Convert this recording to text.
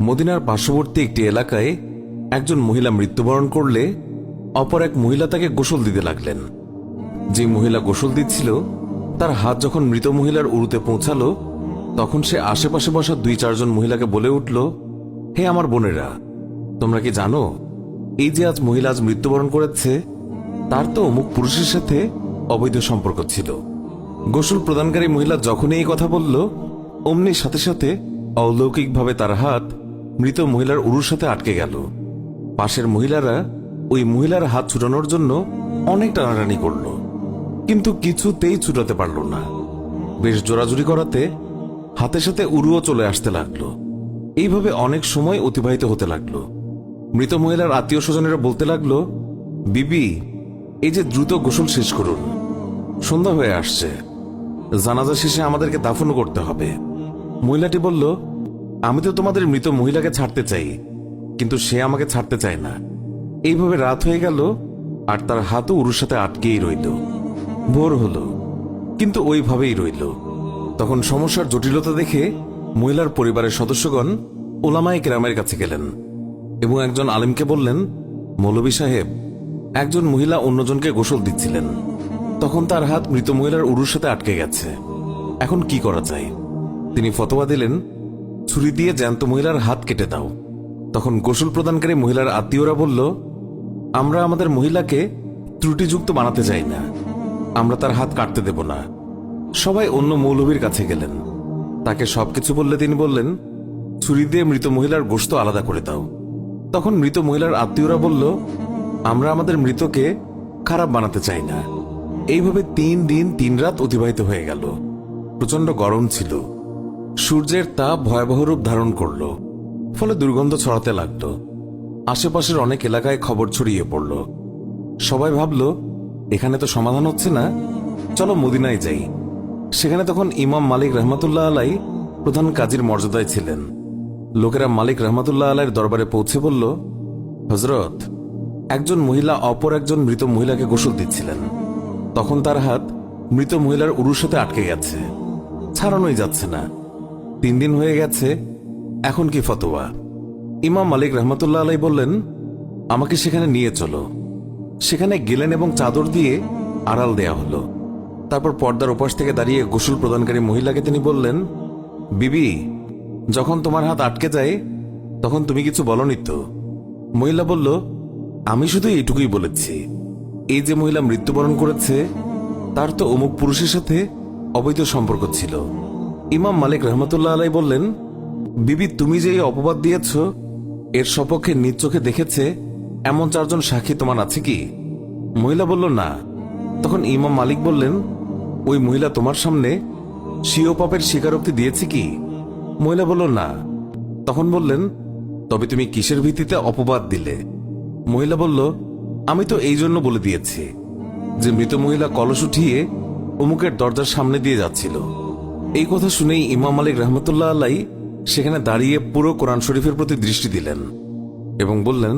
মদিনার পার্শ্ববর্তী একটি এলাকায় একজন মহিলা মৃত্যুবরণ করলে অপর এক মহিলা তাকে গোসল দিতে লাগলেন। যে মহিলা গোসল দিচ্ছিল তার হাত যখন মৃত মহিলার উরুতে পৌঁছালো, তখন সে আশেপাশে বসা 2-4 জন মহিলাকে বলে উঠল, হে আমার বোনেরা, তোমরা কি জানো এই যে আজ মহিলা আজ মৃত্যুবরণ করেছে, তার তো অমুক পুরুষের সাথে অবৈধ সম্পর্ক ছিল। গোসল প্রদানকারী মহিলা যখনই এই কথা বলল, অমনি সাথে সাথে অলৌকিকভাবে তার হাত মৃত মহিলার উরুর সাথে আটকে গেল। পাশের মহিলারা ওই মহিলার হাত ছুটানোর জন্য অনেক টানাটানি করল, কিন্তু কিছুতেই ছুটাতে পারল না। বেশ জোরাজুরি করাতে হাতের সাথে উরুও চলে আসতে লাগলো। এইভাবে অনেক সময় অতিবাহিত হতে লাগলো। মৃত মহিলার আত্মীয় স্বজনেরা বলতে লাগলো, বিবি, এই যে দ্রুত গোসল শেষ করুন, সন্ধ্যা হয়ে আসছে, জানাজা শেষে আমাদেরকে দাফনও করতে হবে। মহিলাটি বলল, আমি তো তোমাদের মৃত মহিলাকে ছাড়তে চাই, কিন্তু সে আমাকে ছাড়তে চায় না। এইভাবে রাত হয়ে গেল আর তার হাতও উরুর সাথে আটকেই রইল। ভোর হলো, কিন্তু ওইভাবেই রইল। তখন সমস্যার জটিলতা দেখে মহিলার পরিবারের সদস্যগণ ওলামায়ে কেরামের কাছে গেলেন এবং একজন আলেমকে বললেন, মৌলভী সাহেব, একজন মহিলা অন্যজনকে গোসল দিচ্ছিলেন, তখন তার হাত মৃত মহিলার উরুর সাথে আটকে গেছে, এখন কি করা যায়? তিনি ফতোয়া দিলেন, ছুরি দিয়ে জ্যান্ত মহিলার হাত কেটে দাও। তখন গোসল প্রদানকারী মহিলার আত্মীয়রা বলল, আমরা আমাদের মহিলাকে ত্রুটিযুক্ত বানাতে চাই না, আমরা তার হাত কাটতে দেব না। সবাই অন্য মৌলভীর কাছে গেলেন, তাকে সবকিছু বললে তিনি বললেন, ছুরি দিয়ে মৃত মহিলার গোশত আলাদা করে দাও। তখন মৃত মহিলার আত্মীয়রা বলল, আমরা আমাদের মৃতকে খারাপ বানাতে চাই না। এইভাবে 3 দিন 3 রাত অতিবাহিত হয়ে গেল। প্রচন্ড গরম ছিল, সূর্যের তাপ ভয়াবহ রূপ ধারণ করল, ফলে দুর্গন্ধ ছড়াতে লাগলো। আশেপাশের অনেক এলাকায় খবর ছড়িয়ে পড়ল। সবাই ভাবল, এখানে তো সমাধান হচ্ছে না, চলো মদিনায় যাই। সেখানে তখন ইমাম মালিক রহমাতুল্লাহ আলাই প্রধান কাজীর মর্যাদায় ছিলেন। লোকেরা মালিক রহমাতুল্লাহ আলাইয়ের দরবারে পৌঁছে বলল, হযরত, একজন মহিলা অপর একজন মৃত মহিলাকে গোসল দিচ্ছিলেন, তখন তার হাত মৃত মহিলার উরুর সাথে আটকে গেছে, ছাড়ানোই যাচ্ছে না। 3 দিন হয়ে গেছে, এখন কি ফতোয়া? ইমাম মালিক রহমাতুল্লাহ আলাই বললেন, আমাকে সেখানে নিয়ে চলো। সেখানে গেলেন এবং চাদর দিয়ে আড়াল দেয়া হলো। তারপর পর্দার ওপাশ থেকে দাঁড়িয়ে গোসল প্রদানকারী মহিলাকে তিনি বললেন, বিবি, যখন তোমার হাত আটকে যায় তখন তুমি কিছু বলনি তো? মহিলা বলল, আমি শুধু এইটুকুই বলেছি, এই যে মহিলা মৃত্যুবরণ করেছে তার তো অমুক পুরুষের সাথে অবৈধ সম্পর্ক ছিল। ইমাম মালিক রহমতুল্লাহ আলাই বললেন, বিবি, তুমি যে এই অপবাদ দিয়েছ এর সপক্ষে নিজ চোখে দেখেছে এমন 4 জন সাক্ষী তোমার আছে কি? মহিলা বলল, না। তখন ইমাম মালিক বললেন, ওই মহিলা তোমার সামনে স্বীয় পাপের স্বীকারোক্তি দিয়েছে কি? মহিলা বলল, না। তখন বললেন, তবে তুমি কিসের ভিত্তিতে অপবাদ দিলে? মহিলা বলল, আমি তো এই জন্য বলে দিয়েছি যে মৃত মহিলা কলস উঠিয়ে অমুকের দরজার সামনে দিয়ে যাচ্ছিল। এই কথা শুনেই ইমাম মালিক রহমতুল্লাহ আলাই সেখানে দাঁড়িয়ে পুরো কোরআন শরীফের প্রতি দৃষ্টি দিলেন এবং বললেন,